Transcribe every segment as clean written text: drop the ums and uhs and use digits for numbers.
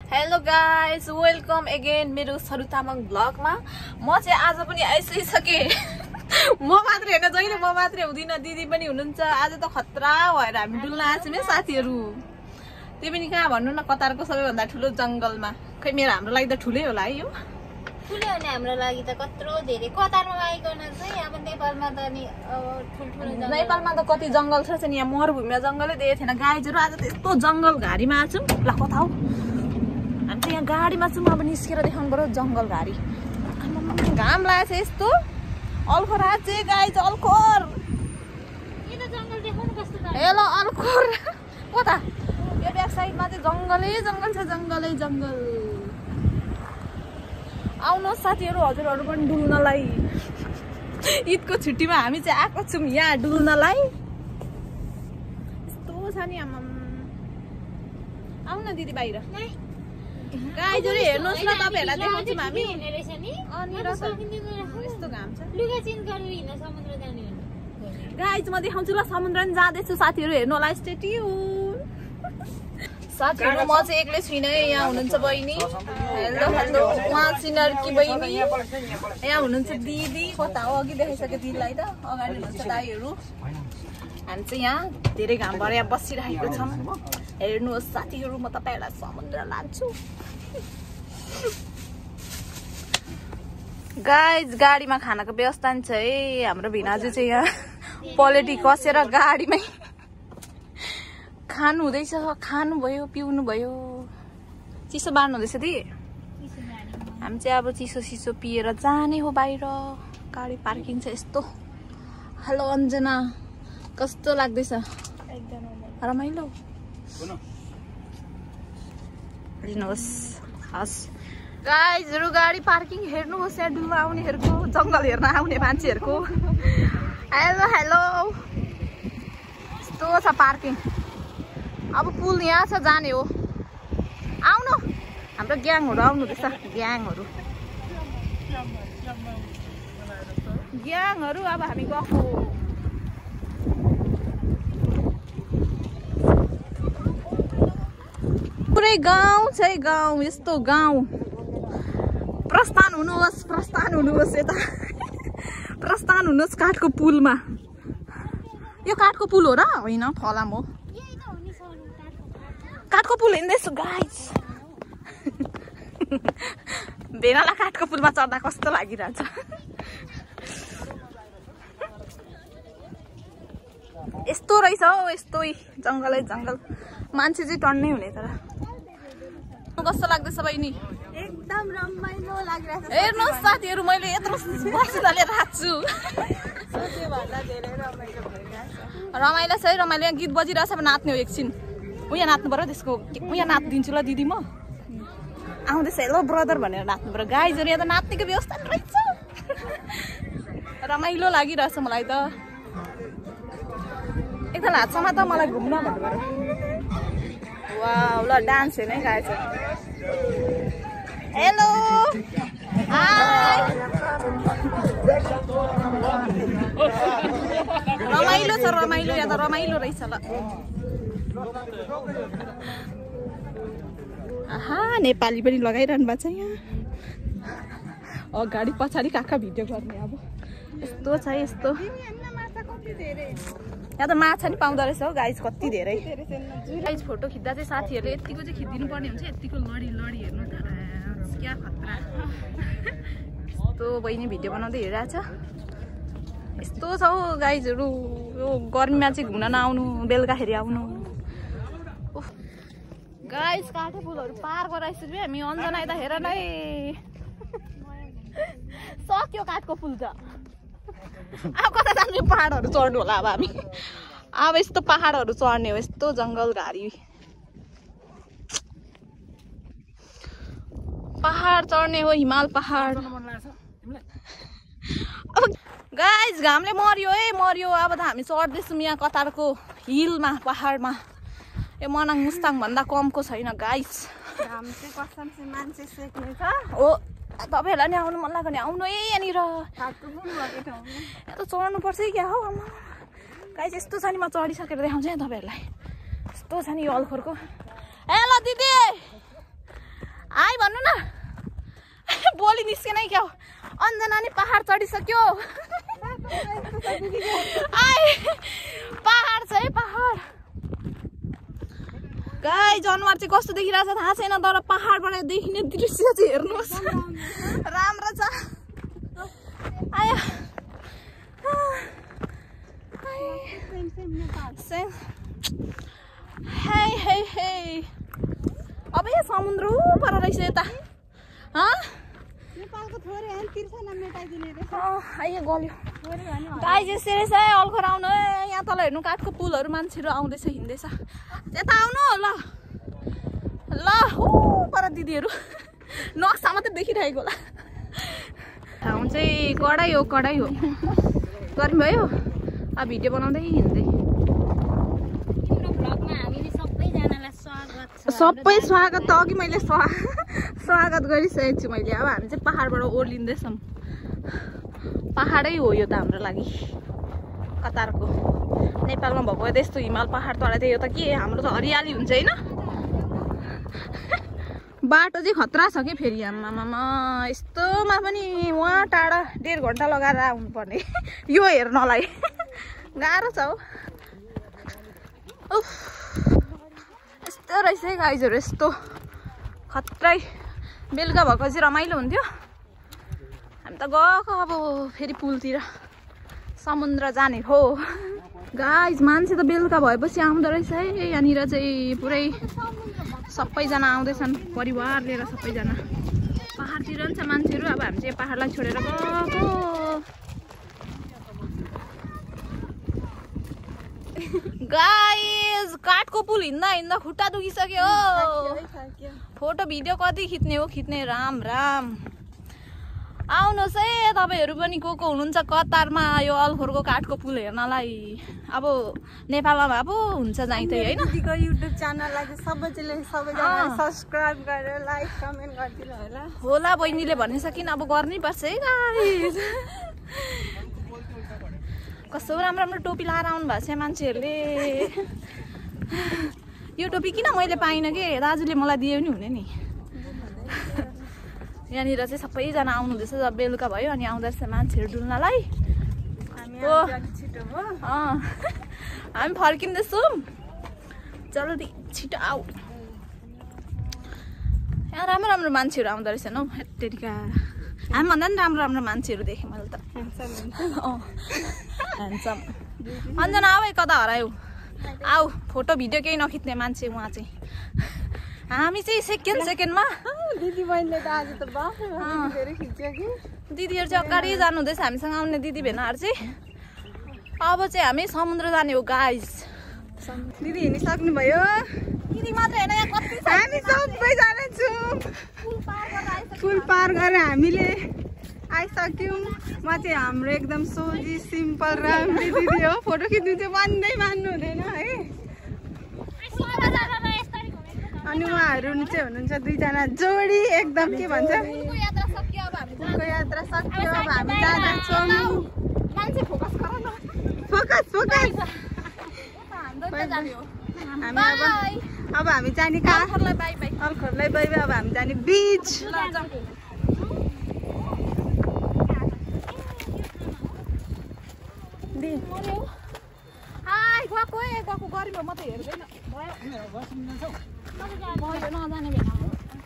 Hello guys, welcome again मेरो सरू तामाङ ब्लगमा। म चाहिँ आज पनि आइसके म मात्रै हैन, जहिले म मात्रै हुँदिन, दिदी पनि हुनुहुन्छ। आज त खतरा भएर हामी डुल्न आछौँ है साथीहरू। त्यो पनि कहाँ भन्नु न, कतारको सबैभन्दा ठुलो जंगलमा। खै हाम्रो लागि त ठुलै होला है यो। ठुलो हो नि हाम्रो लागि त कत्रो धेरै। कतारमा आइकन चाहिँ अब नेपालमा त नि ठुलठुलो जंगल। नेपालमा त कति जंगल छ नि, यहाँ मरुभूमिमा जंगलै देखेको थिएन। गाइजहरू आज त यस्तो जंगल घारीमा आछौँ। ल कता हो हामी त यहाँ गाडीमा छौँ। अब निस्केर देखाउनु पर्यो जंगल घारी। घाम लागेको छ यस्तो अल्खोर आज गाइज, अल्खोर। यो त जंगल देखाउनु कस्तो छ। हेलो अल्खोर कता? यो ब्याक साइडमा चाहिँ जंगलै जंगल छ, जंगलै जंगल। आउनुहोस् साथीहरू, हजुरहरू पनि डुल्नलाई। ईदको छुट्टीमा हामी चाहिँ आएको छौँ यहाँ डुल्नलाई। यस्तो छ नि आमा। आउन दिदी बाहिर। गाइजहरू हेर्नुहोस् न, तपाईँहरूलाई देखाउँछौँ हामी। यस्तो घाम छ। लुगा चेन्ज गरेर हिँड्न समुद्र जाने हो। गाइज म देखाउँछु ल, समुद्र नि जाँदैछु। साथीहरू हेर्नु होला, स्टे ट्युन। साथीहरू म चाहिँ एक्लै छुइनँ, यहाँ हुनुहुन्छ बहिनी। हेलो हेलो, उहाँ सिनरकी बहिनी। यहाँ हुनुहुन्छ दिदी। कता हो? अघि देखाइसक्यो दिदीलाई त, अगाडि हुनुहुन्छ दाईहरू। हामी चाहिँ यहाँ धेरै घाम भएर यहाँ बसिरहेको छौँ। हेर्नुहोस् साथीहरू, म तपाईँहरूलाई समुद्र लान्छु। गाइज गाडीमा खानाको व्यवस्था नि छ है। हाम्रो भिनाजु चाहिँ यहाँ पलेटी कसेर गाडीमै खानु हुँदैछ। खानु भयो, पिउनु भयो। चिसो बार्नु हुँदैछ दि। हामी चाहिँ अब चिसो सिसो पिएर जाने हो बाहिर। गाडी पार्किङ छ यस्तो। हेलो अन्जना, कस्तो लाग्दैछ? एकदम रमाइलो। लिनुहोस्। हस् गाइजहरू, गाडी पार्किङ हेर्नुहोस्। यहाँ डुल्न आउनेहरूको, जङ्गल हेर्न आउने मान्छेहरूको। हेलो हेलो, यस्तो छ पार्किङ। अब पुल यहाँ छ, जाने हो। आउनु, हाम्रो ग्याङहरू आउनु हुँदैछ। ग्याङहरू अब हामी गएको। पुरै गाउँ छ है, गाउँ। यस्तो गाउँ। प्रस्थान हुनुहोस् यता। प्रस्थान हुनुहोस् काठको पुलमा। यो काठको पुल हो र? होइन, फलाम हो। काठको पुल हिँड्दैछु गाइज। भेनाला काठको पुलमा चढ्दा कस्तो लागिरहेछ। यस्तो रहेछ हौ, यस्तै जङ्गलै जङ्गल। मान्छे चाहिँ टन्नै हुने। तर कस्तो लाग्दैछ बहिनी? एकदम रमाइलो लागिरहेछ। हेर्नुहोस् साथीहरू, मैले यत्रो बसी लिएर आएको छु। रमाइलो छ है, रमाइलो। यहाँ गीत बजिरहेछ, अब नाच्ने हो एकछिन। उहाँ नाच्नु पर्यो त्यसको। उहाँ नाचिदिन्छु ल दिदी, म आउँदैछ। हेलो ब्रदर भनेर नाच्नु पर्यो। गाइजहरू यहाँ त नाच्नेको व्यवस्था रहेछ। रमाइलो लागिरहेछ मलाई त। एकताल हातसम्म त मलाई घुम्न भन्नु पर्यो। वाउ, ल डान्स हेर्ने गाइज। Hello hi. रमाइलो छ, रमाइलो। यहाँ त रमाइलो रहेछ। ल आहा, नेपाली पनि लगाइरहनु भएको छ यहाँ। अगाडि पछाडि काका भिडियो गर्ने। अब यस्तो छ, यस्तो। यहाँ त माछा नि पाउँदो रहेछ हो गाइज, कति धेरै। गाइज फोटो खिच्दा चाहिँ साथीहरूले यतिको चाहिँ खिचिदिनु पर्ने हुन्छ। यतिको लडी हेर्नु त, क्या खतरा। यस्तो बहिनी भिडियो बनाउँदै हेरिरहेछ। यस्तो छ हौ गाइजहरू। यो गर्मीमा चाहिँ घुम्न नआउनु, बेलुकाखेरि आउनु। गाइज काठे पुलहरू पार गराइसक्यो हामी। अन्जना यता हेर नै, सक्यो काठको पुल त। अब कता जाने? पहाडहरू चढ्नु होला अब हामी। अब यस्तो पहाडहरू चढ्ने हो, यस्तो जङ्गल घारी। पहाड चढ्ने हो, हिमाल पहाड। अब गाइज घामले मर्यो है, मर्यो। अब त हामी चढ्दैछौँ यहाँ कतारको हिलमा, पहाडमा। यो मनाङ मुस्ताङ भन्दा कमको छैन गाइज। घाम चाहिँ कसम चाहिँ मान्छे सेक्ने छ। हो, तपाईँहरूलाई नि आउनु मन लाग्यो भने आउनु है यहाँनिर। यहाँ त चढ्नुपर्छ है क्या हो आमा। गाइज यस्तो छ नि, म चढिसकेर देखाउँछु है तपाईँहरूलाई। यस्तो छ नि यो अल्खोरको। हेलो दिदी, निस्केनै क्या अन्जना नि पहाड चढिसक्यो पहाड छ है पहाड गाई जनावर चाहिँ कस्तो देखिरहेछ थाहा छैन तर पहाडबाट देखिने दृश्य चाहिँ हेर्नुहोस् राम्रो छ आयो हे अब यहाँ समुद्र पर रहेछ यता नेपालको थोरै हैन तिर्छा न मेटाइदिने रहेछ आइए गल्यो गाई चाहिँ रहेछ है अल्खर आउनु है यहाँ तल हेर्नु काठको पुलहरू मान्छेहरू आउँदैछ हिँड्दैछ यता आउनु ल ल पर दिदीहरू नक्सा मात्रै देखिरहेको होला ठाउँ चाहिँ कडै हो गर्नुभयो अब भिडियो बनाउँदै हिँड्दै सबै स्वागत त अघि मैले स्वागत गरिसकेको छु मैले अब हामी चाहिँ पहाडबाट ओर्लिँदैछौँ पहाडै हो यो त हाम्रो लागि कतारको नेपालमा भएको त्यस्तो हिमाल पहाड तल चाहिँ यो त के हाम्रो त हरियाली हुन्छ होइन बाटो चाहिँ खतरा छ कि फेरि आमामा यस्तोमा पनि वहाँ टाढा 1.5 घन्टा लगाएर आउनुपर्ने यो हेर्नलाई गाह्रो छ हौ उफ यस्तो रहेछ है गाइजहरू यस्तो खत्रै बेलुका भएको चाहिँ रमाइलो हुन्थ्यो हामी त गएको अब फेरि पुलतिर समुद्र जाने हो गाइज मान्छे त बेलुका भएपछि आउँदो रहेछ है यहाँनिर चाहिँ पुरै सबैजना आउँदैछन् परिवार लिएर सबैजना पहाडतिर पनि छ मान्छेहरू अब हामी चाहिँ पहाडलाई छोडेर गएको गाइज काठको पुल हिँड्दा खुट्टा दुखिसक्यो फोटो भिडियो कति खिच्ने हो खिच्ने राम आउनुहोस् है तपाईँहरू पनि को हुनुहुन्छ कतारमा यो अल्खोरको काठको पुल हेर्नलाई अब नेपालमा भए पो हुन्छ जाइ त होइन दिदीको युट्युब च्यानललाई चाहिँ सबैजना सब्स्क्राइब गरेर लाइक कमेन्ट गरिदिनु होला बहिनीले भनेछ किन अब गर्नै पर्छ है गाइस कस्तो राम्रो टोपी लाएर आउनु भएको छ मान्छेहरूले यो टोपी किन मैले पाइनँ कि दाजुले मलाई दियो नि हुने नि यहाँनिर चाहिँ सबैजना आउनुहुँदैछ जब बेलुका भयो अनि आउँदो रहेछ मान्छेहरू डुल्नलाई हामी फर्किँदैछौँ जल्दी छिटो आऊ यहाँ राम्रो मान्छेहरू आउँदो रहेछन् हौ हेटेरिका हामीभन्दा पनि राम्रो मान्छेहरू देखेँ मैले त ह्यान्डसम अन्जना आऊ कता हरायौ आऊ फोटो भिडियो केही नखिच्ने मान्छे उहाँ चाहिँ हामी चाहिँ सेकेन्डमा दिदी बहिनीले त आज त धेरै खिच्यो कि दिदीहरू चाहिँ अगाडि जानु हुँदैछ हामीसँग आउने दिदी भेनाहरू चाहिँ अब चाहिँ हामी समुद्र जाने हो गाइस दिदी हिँडिसक्नु भयो दिदी मात्र होइन यहाँ कति हामी सबैजना छौँ पुल पार गरेर हामीले आइसक्यौँ म चाहिँ हाम्रो एकदम सोझी सिम्पल राम्री दिदी हो फोटो खिच्नु चाहिँ भन्दै मान्नु हुँदैन है अनि उहाँहरू चाहिँ हुनुहुन्छ दुईजना जोडी एकदम के भन्छ पुलको यात्रा सक्यो अब हामी जाँदैछौँ फोकस अब हामी जाने अल्खोरलाई बाई अल्खोरलाई बाई अब हामी जाने बिच गएको गरिब म त हेर्दैन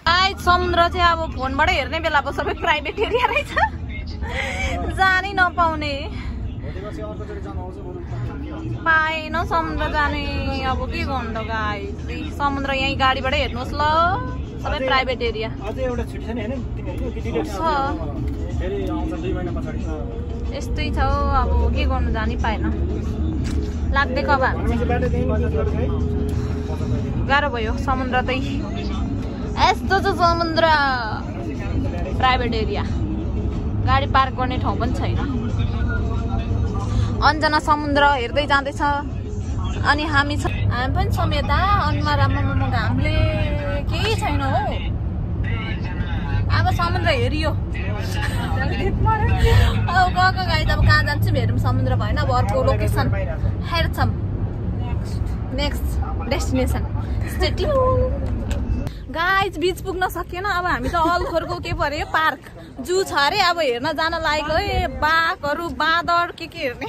आइ समुद्र चाहिँ अब फोनबाटै हेर्ने बेला अब सबै प्राइभेट एरिया रहेछ जानै नपाउने पाएन समुद्र जाने अब के गर्नु त गाई समुद्र यहीँ गाडीबाटै हेर्नुहोस् ल सबै प्राइभेट एरिया यस्तै छ अब के गर्नु जानै पाएन लाग्दैको अब गाह्रो भयो समुद्र चाहिँ यस्तो छ समुद्र प्राइभेट एरिया गाडी पार्क गर्ने ठाउँ पनि छैन अन्जना समुद्र हेर्दै जाँदैछ अनि हामी पनि छौँ यता अनुहार राम्रो घामले केही छैन हो अब समुद्र हेरियो अब गएको गाई त अब कहाँ जान्छौँ हेरौँ समुद्र भएन अब अर्को लोकेसन हेर्छौँ नेक्स्ट डेस्टिनेसन गाइज बीच पुग्न सकेन। अब हामी त अलखोरको के पऱ्यो पार्क जू छ अरे, अब हेर्न जान लागेको। है बाघहरू बाँदर के हेर्ने,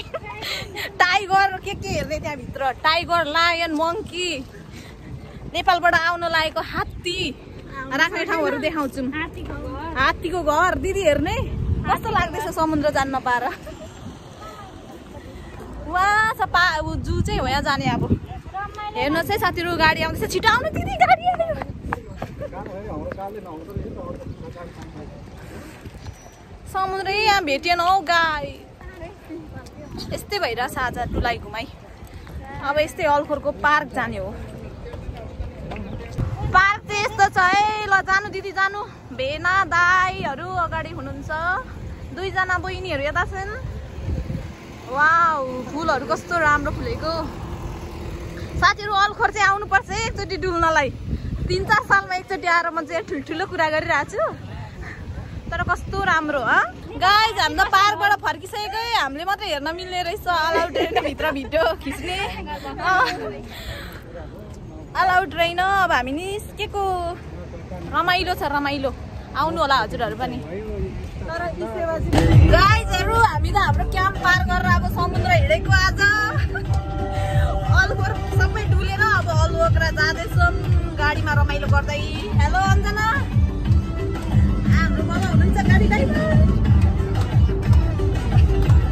टाइगर के हेर्ने त्यहाँभित्र, टाइगर लायन मङ्की, नेपालबाट आउन लागेको हात्ती राख्ने ठाउँहरू देखाउँछौँ। हात्तीको घर दिदी हेर्ने कस्तो लाग्दैछ समुद्र जान्न पाएर। वहाँ छ जू चाहिँ हो यहाँ जाने। अब हेर्नुहोस् है साथीहरू गाडी आउँदैछ, छिटो आउनु दिदी गाडी आयो। समुद्रै यहाँ भेटिएन हौ गाई। यस्तै भइरहेछ आज टुलाई घुमाइ। अब यस्तै अलखोरको पार्क जाने हो। पार्क चाहिँ यस्तो छ है। ल जानु दिदी जानु। भेना दाईहरू अगाडि हुनुहुन्छ, 2 जना बहिनीहरू यता छन्। वाउ फुलहरू कस्तो राम्रो फुलेको। साथीहरू अलखोर चाहिँ आउनुपर्छ है एकचोटि डुल्नलाई। 3-4 सालमा एकचोटि आएर म चाहिँ ठुल्ठुलो कुरा गरिरहेको छु, तर कस्तो राम्रो। गाइज हामी त पार्कबाट फर्किसकेको। हामीले मात्रै हेर्न मिल्ने रहेछ, अलाउड रहेन भित्र भिडियो खिच्ने, अलाउड रहेन। अब हामी निस्केको। रमाइलो छ, रमाइलो। आउनु होला हजुरहरू पनि। गाइजहरू हामी त हाम्रो क्याम्प पार गरेर अब समुद्र हिँडेको आज। अलखोर सबै डुलेर अब अलखोर जाँदैछौँ गाडीमा रमाइलो गर्दै। हेलो अञ्जना, हाम्रो बाबा हुनुहुन्छ गाडी ड्राइभर।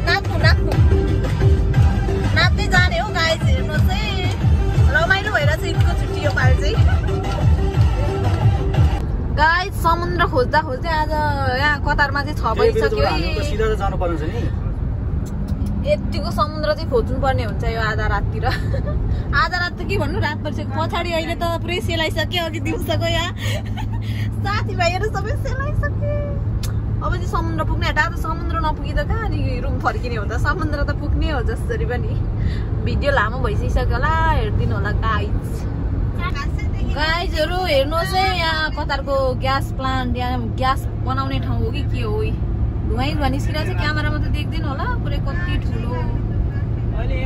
नाच्नु नाच्नु नाच्दै जाने हो गाइज। हेर्नुहोस् है रमाइलो भइरहेछ ईदको छुट्टी यो पालि चाहिँ। गाइज समुद्र खोज्दा खोज्दै आज यहाँ कतारमा चाहिँ 6 बजिसक्यो है। यतिको समुद्र चाहिँ खोज्नु पर्ने हुन्छ यो आधा राततिर। आधा रात त के भन्नु, रात परिसक्यो। पछाडि अहिले त पुरै सेलाइसक्यो। अघि दिउँसोको यहाँ साथीभाइहरू सबै सेलाइसक्यो। अब चाहिँ समुद्र पुग्ने आँटा। त समुद्र नपुगी त कहाँ नि रुम फर्किने हो त। समुद्र त पुग्ने हो जसरी पनि। भिडियो लामो भइसक्यो होला, हेरिदिनु होला गाइज। गाइजहरू हेर्नुहोस् है यहाँ कतारको ग्यास प्लान्ट, यहाँ ग्यास बनाउने ठाउँ हो कि के हो। धुवाई धुवा निस्किरहेको छ, क्यामेरामा त देख्दैन होला पुरै कति ठुलो पुरै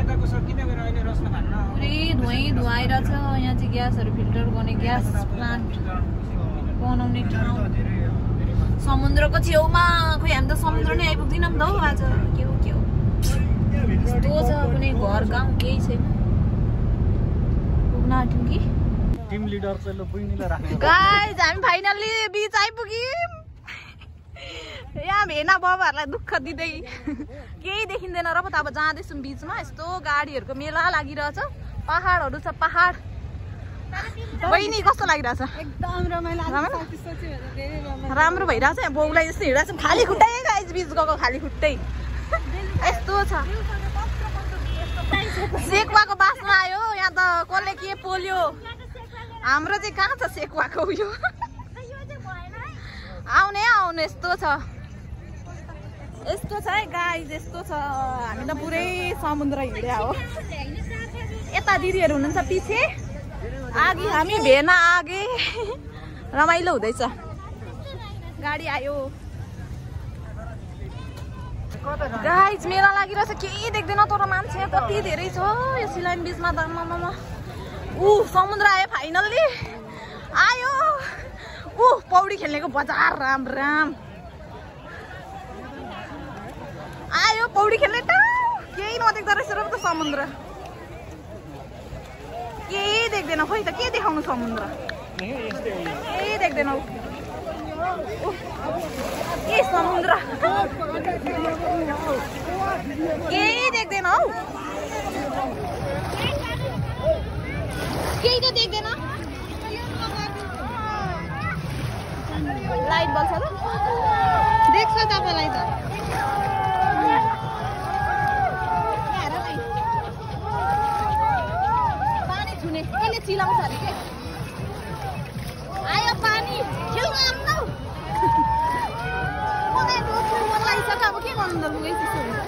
धुवाई धुवाइरहेछ। यहाँ चाहिँ ग्यासहरू फिल्टर गर्ने ग्यास प्लान्ट बनाउने ठाउँ समुद्रको छेउमा। खोइ हामी त समुद्र नै आइपुग्दैनौँ त हौ आज। के हो यस्तो छ, कुनै घर गाउँ केही छैन। पुग्न आँट्यौँ कि गाइज हामी फाइनल्ली बिच आइपुग्यौँ। यहाँ भेना बाबाहरूलाई दुःख दिँदै केही देखिँदैन र पो त। अब जाँदैछौँ बिचमा। यस्तो गाडीहरूको मेला लागिरहेछ, पहाडहरू छ पहाड। बहिनी कस्तो लागिरहेछ? एकदम रमाइलो राम्रो भइरहेछ। बाउलाई यस्तो हिँडेको छ खाली खुट्टै। गाइज बिच गएको खाली खुट्टै यस्तो छ। सेकुवाको बासमा आयो यहाँ त। कसले के पोल्यो, हाम्रो चाहिँ कहाँ छ सेकुवाको उयो। आउने आउने यस्तो छ, यस्तो छ है गाइज, यस्तो छ। हामी त पुरै समुद्र हिँड्या हो। यता दिदीहरू हुनुहुन्छ पछि, आगे हामी भेना आगे। रमाइलो हुँदैछ। गाडी आयो। गाइज मेला लागिरहेछ, केही देख्दैन तर मान्छे कति धेरै छ यो सिलाइन बिचमा त। समुद्र आयो फाइनल्ली, आयो। पौडी खेल्नेको बजार राम राम आयो। पौडी खेल्ने ठाउँ केही नदेख्दो रहेछ र त समुद्र। केही देख्दैन। खोइ त के देखाउनु समुद्र, केही देख्दैनौ। के समुद्र केही देख्दैन हौ, केही त देख्दैन। लाइट बल्छ ल, देख्छ तपाईँलाई त। पानी छुने कसले चिलाउँछ अरे के। आयो पानी खेल्न आउनु। मलाई रोक्नु मन लागिसक्यो। अब के गर्नु त लुगै चिसो हुन्छ।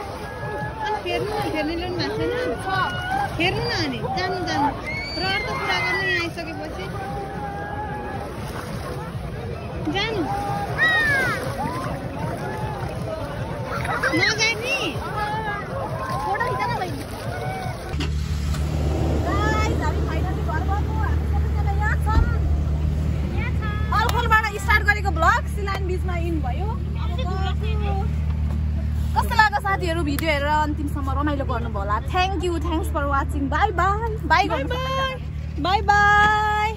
अनि फेर्नु फेर्ने ल्याउनु भएको छैन। फेर्नु न अनि जानु जानु। र अर्को कुरा गर्नु यहाँ आइसकेपछि जानु नजाने। फोटो खिच्न बहिनी। गाइस हामी फाइनली घर गएको। हामी सबैजना यहाँ छौँ। रक्सी लाइन बिचमा इन भयो। कस्तो लाग्यो साथीहरू भिडियो हेरेर अन्तिमसम्म रमाइलो गर्नुभयो होला। Thank you, thanks for watching. Bye bye bye bye bye bye by.